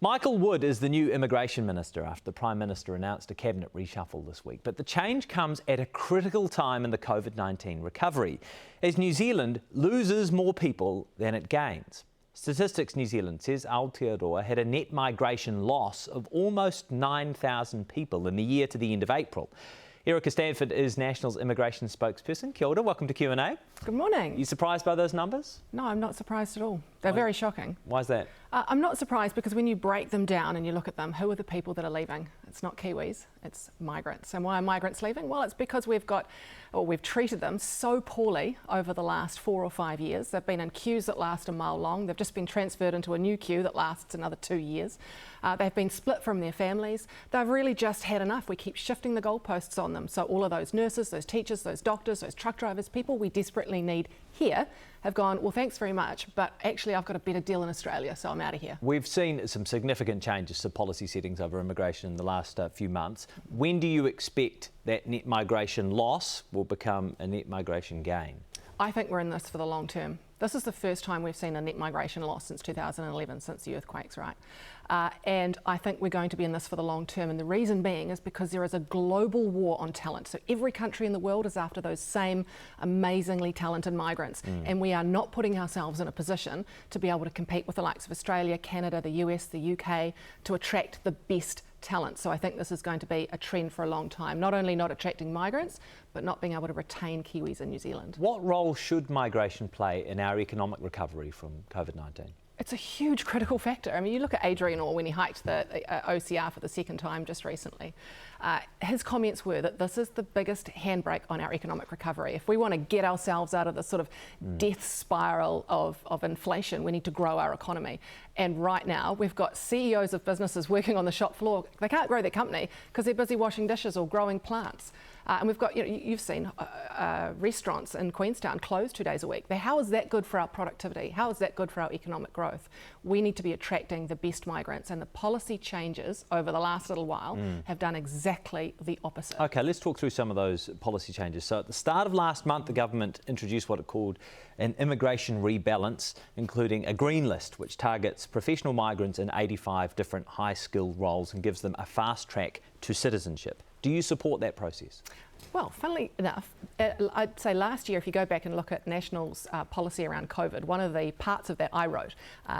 Michael Wood is the new Immigration Minister after the Prime Minister announced a cabinet reshuffle this week. But the change comes at a critical time in the COVID-19 recovery, as New Zealand loses more people than it gains. Statistics New Zealand says Aotearoa had a net migration loss of almost 9,000 people in the year to the end of April. Erica Stanford is National's immigration spokesperson. Kia ora, welcome to Q&A. Good morning. Are you surprised by those numbers? No, I'm not surprised at all. They're very shocking. Why is that? I'm not surprised because when you break them down and you look at them, who are the people that are leaving? It's not Kiwis, it's migrants. And why are migrants leaving? Well, it's because we've treated them so poorly over the last 4 or 5 years. They've been in queues that last a mile long. They've just been transferred into a new queue that lasts another 2 years. They've been split from their families. They've really just had enough. We keep shifting the goalposts on them. So all of those nurses, those teachers, those doctors, those truck drivers, people we desperately need here have gone, well, thanks very much, but actually I've got a better deal in Australia, so I'm out of here. We've seen some significant changes to policy settings over immigration in the last few months. When do you expect that net migration loss will become a net migration gain? I think we're in this for the long term. This is the first time we've seen a net migration loss since 2011, since the earthquakes, right? And I think we're going to be in this for the long term. And the reason being is because there is a global war on talent. So every country in the world is after those same amazingly talented migrants. And we are not putting ourselves in a position to be able to compete with the likes of Australia, Canada, the US, the UK, to attract the best talent. So I think this is going to be a trend for a long time. Not only not attracting migrants, but not being able to retain Kiwis in New Zealand. What role should migration play in our economic recovery from COVID-19? It's a huge critical factor. I mean, you look at Adrian Orr when he hiked the OCR for the second time just recently. His comments were that this is the biggest handbrake on our economic recovery. If we want to get ourselves out of the sort of death spiral of inflation, we need to grow our economy. And right now, we've got CEOs of businesses working on the shop floor. They can't grow their company because they're busy washing dishes or growing plants. And we've got, you've seen restaurants in Queenstown closed 2 days a week. How is that good for our productivity? How is that good for our economic growth? We need to be attracting the best migrants, and the policy changes over the last little while have done exactly the opposite. Okay, let's talk through some of those policy changes. So at the start of last month, the government introduced what it called an immigration rebalance, including a green list, which targets professional migrants in 85 different high-skilled roles and gives them a fast track to citizenship. Do you support that process? Well, funnily enough, I'd say last year, if you go back and look at National's policy around COVID, one of the parts of that I wrote,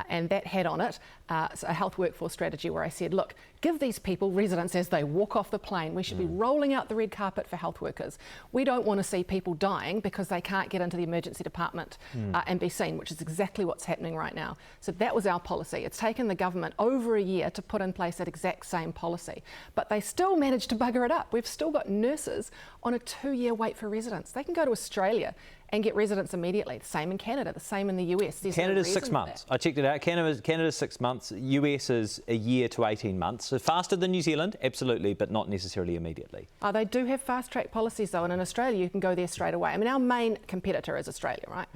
and that had on it a health workforce strategy where I said, look, give these people residence as they walk off the plane. We should be rolling out the red carpet for health workers. We don't want to see people dying because they can't get into the emergency department and be seen, which is exactly what's happening right now. So that was our policy. It's taken the government over a year to put in place that exact same policy, but they still managed to bugger it up. We've still got nurses on a 2-year wait for residence. They can go to Australia and get residence immediately. The same in Canada, the same in the US. Canada's 6 months. I checked it out. Canada's 6 months. US is a year to 18 months. So faster than New Zealand, absolutely, but not necessarily immediately. They do have fast track policies though, and in Australia you can go there straight away. I mean, our main competitor is Australia, right?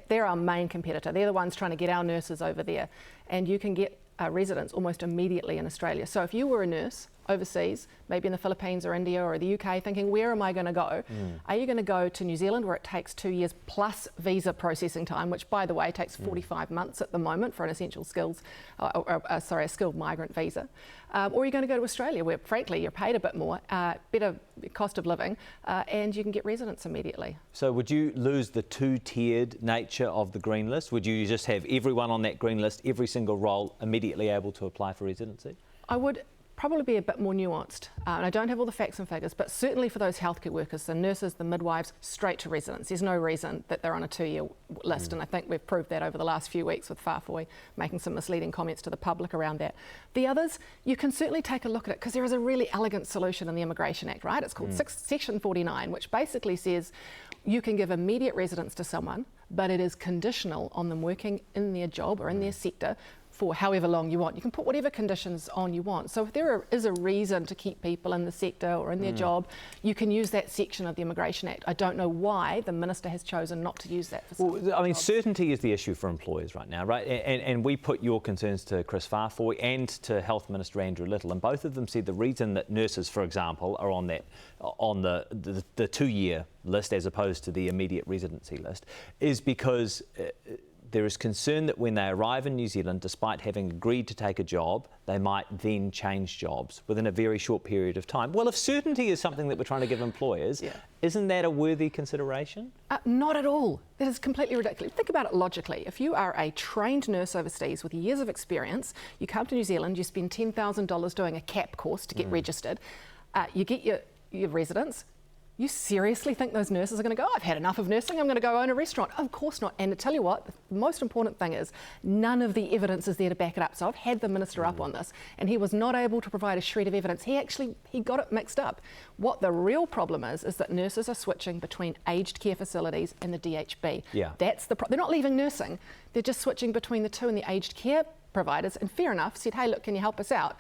They're our main competitor. They're the ones trying to get our nurses over there, and you can get residence almost immediately in Australia. So if you were a nurse overseas, maybe in the Philippines or India or the UK, thinking, where am I going to go? Are you going to go to New Zealand, where it takes 2 years plus visa processing time, which, by the way, takes 45 months at the moment for an essential skills, a skilled migrant visa? Or are you going to go to Australia, where, frankly, you're paid a bit more, better cost of living, and you can get residence immediately? So would you lose the two-tiered nature of the green list? Would you just have everyone on that green list, every single role, immediately able to apply for residency? I would probably be a bit more nuanced, and I don't have all the facts and figures, but certainly for those healthcare workers, the nurses, the midwives, straight to residence. There's no reason that they're on a 2-year list, and I think we've proved that over the last few weeks with Farfoy making some misleading comments to the public around that. The others, you can certainly take a look at it, because there is a really elegant solution in the Immigration Act, right? It's called Section 49, which basically says you can give immediate residence to someone, but it is conditional on them working in their job or in their sector for however long you want. You can put whatever conditions on you want. So if there is a reason to keep people in the sector or in their job, you can use that section of the Immigration Act. I don't know why the Minister has chosen not to use that for some Well, I mean, jobs. certainty is the issue for employers right now, right? And we put your concerns to Chris Farfoy and to Health Minister Andrew Little, and both of them said the reason that nurses, for example, are on the 2-year list as opposed to the immediate residency list is because there is concern that when they arrive in New Zealand, despite having agreed to take a job, they might then change jobs within a very short period of time. Well, if certainty is something that we're trying to give employers, isn't that a worthy consideration? Not at all. That is completely ridiculous. Think about it logically. If you are a trained nurse overseas with years of experience, you come to New Zealand, you spend $10,000 doing a CAP course to get registered, you get your residence. You seriously think those nurses are going to go, I've had enough of nursing, I'm going to go own a restaurant? Of course not. And to tell you what, the most important thing is none of the evidence is there to back it up. So I've had the minister up on this, and he was not able to provide a shred of evidence. He got it mixed up. What the real problem is that nurses are switching between aged care facilities and the DHB. That's the they're not leaving nursing, they're just switching between the two, and the aged care providers, and fair enough, said, hey, look, can you help us out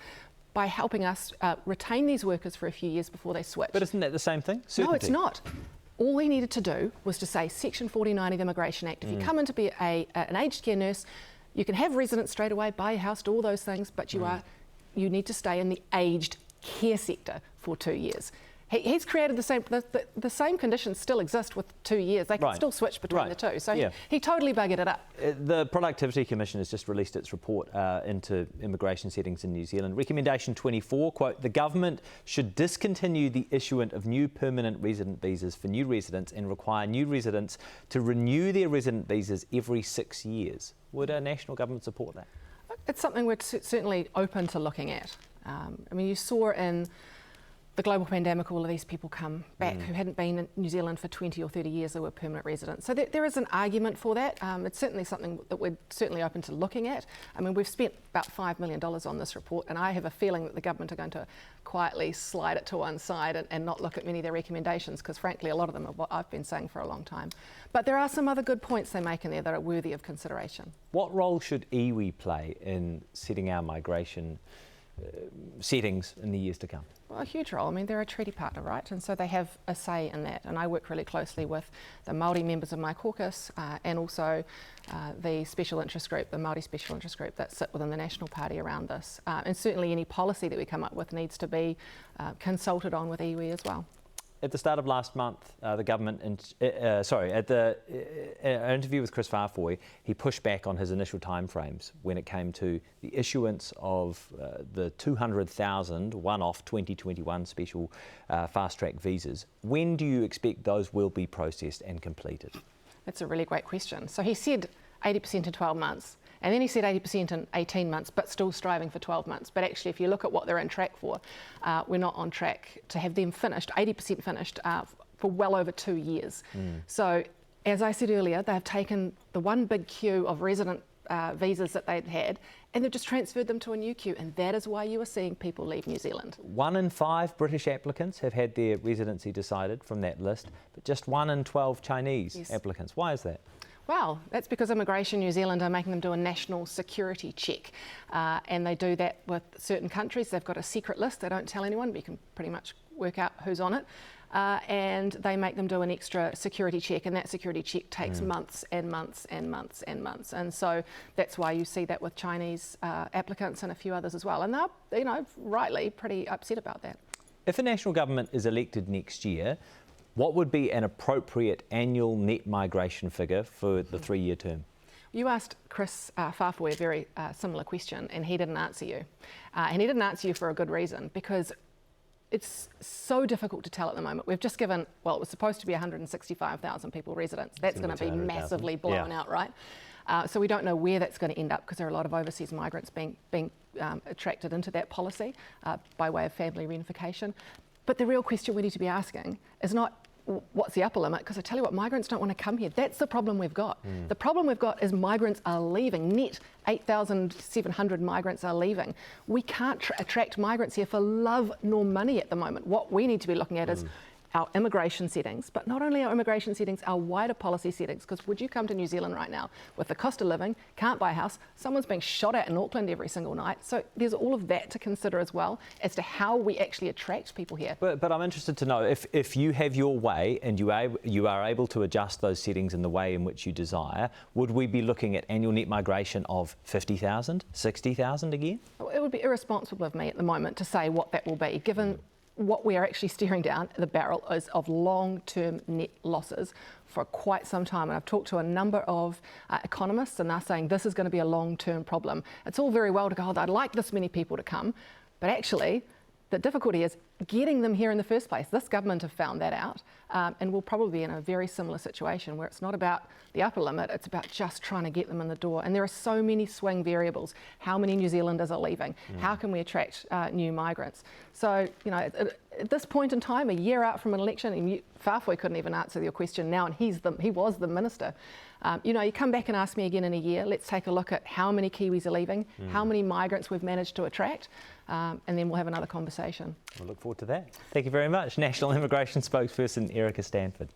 by helping us retain these workers for a few years before they switch. But isn't that the same thing? Certainty. No, it's not. All we needed to do was to say Section 49 of the Immigration Act. If you come in to be an aged care nurse, you can have residence straight away, buy a house, do all those things, but you need to stay in the aged care sector for 2 years. He's created the same conditions still exist with 2 years. They can still switch between the two. So he totally buggered it up. The Productivity Commission has just released its report into immigration settings in New Zealand. Recommendation 24, quote, the government should discontinue the issuance of new permanent resident visas for new residents and require new residents to renew their resident visas every 6 years. Would a national government support that? It's something we're certainly open to looking at. I mean, you saw in the global pandemic, all of these people come back who hadn't been in New Zealand for 20 or 30 years, they were permanent residents. So there is an argument for that. It's certainly something that we're certainly open to looking at. I mean, we've spent about $5 million on this report, and I have a feeling that the government are going to quietly slide it to one side and not look at many of their recommendations, because frankly, a lot of them are what I've been saying for a long time. But there are some other good points they make in there that are worthy of consideration. What role should iwi play in setting our migration settings in the years to come? Well, a huge role. I mean, they're a treaty partner, right? And so they have a say in that. And I work really closely with the Māori members of my caucus and also the special interest group, the Māori special interest group that sit within the National Party around this. And certainly any policy that we come up with needs to be consulted on with iwi as well. At the start of last month, the government, at the interview with Chris Farfoy, he pushed back on his initial timeframes when it came to the issuance of the 200,000 one-off 2021 special fast-track visas. When do you expect those will be processed and completed? That's a really great question. So he said 80% in 12 months. And then he said 80% in 18 months, but still striving for 12 months. But actually, if you look at what they're on track for, we're not on track to have them finished, 80% finished, for well over 2 years. So, as I said earlier, they've taken the one big queue of resident visas that they'd had, and they've just transferred them to a new queue. And that is why you are seeing people leave New Zealand. 1 in 5 British applicants have had their residency decided from that list, but just 1 in 12 Chinese applicants. Why is that? Well, that's because Immigration New Zealand are making them do a national security check. And they do that with certain countries. They've got a secret list. They don't tell anyone, but you can pretty much work out who's on it. And they make them do an extra security check. And that security check takes months and months and months and months. And so that's why you see that with Chinese applicants and a few others as well. And they're, rightly pretty upset about that. If a national government is elected next year, what would be an appropriate annual net migration figure for the 3-year term? You asked Chris Farfoy a very similar question, and he didn't answer you. And he didn't answer you for a good reason, because it's so difficult to tell at the moment. We've just given, well, it was supposed to be 165,000 people residents. That's going to be massively blown out, right? So we don't know where that's going to end up, because there are a lot of overseas migrants being attracted into that policy by way of family reunification. But the real question we need to be asking is not what's the upper limit, because I tell you what, migrants don't want to come here. That's the problem we've got. The problem we've got is migrants are leaving. Net 8,700 migrants are leaving. We can't attract migrants here for love nor money at the moment. What we need to be looking at is our immigration settings, but not only our immigration settings, our wider policy settings. Because would you come to New Zealand right now with the cost of living, can't buy a house, someone's being shot at in Auckland every single night. So there's all of that to consider as well as to how we actually attract people here. But I'm interested to know, if you have your way and you are able to adjust those settings in the way in which you desire, would we be looking at annual net migration of 50,000, 60,000 again? It would be irresponsible of me at the moment to say what that will be, given what we are actually staring down the barrel is of long-term net losses for quite some time. And I've talked to a number of economists, and they're saying this is going to be a long-term problem. It's all very well to go, oh, I'd like this many people to come, but actually the difficulty is getting them here in the first place. This government have found that out, and we'll probably be in a very similar situation where it's not about the upper limit, it's about just trying to get them in the door. And there are so many swing variables. How many New Zealanders are leaving? How can we attract new migrants? So, you know, at this point in time, a year out from an election, and Farfoi couldn't even answer your question now, and he was the minister. You know, you come back and ask me again in a year, let's take a look at how many Kiwis are leaving, how many migrants we've managed to attract, and then we'll have another conversation. We'll look forward to that. Thank you very much. National Immigration Spokesperson Erica Stanford.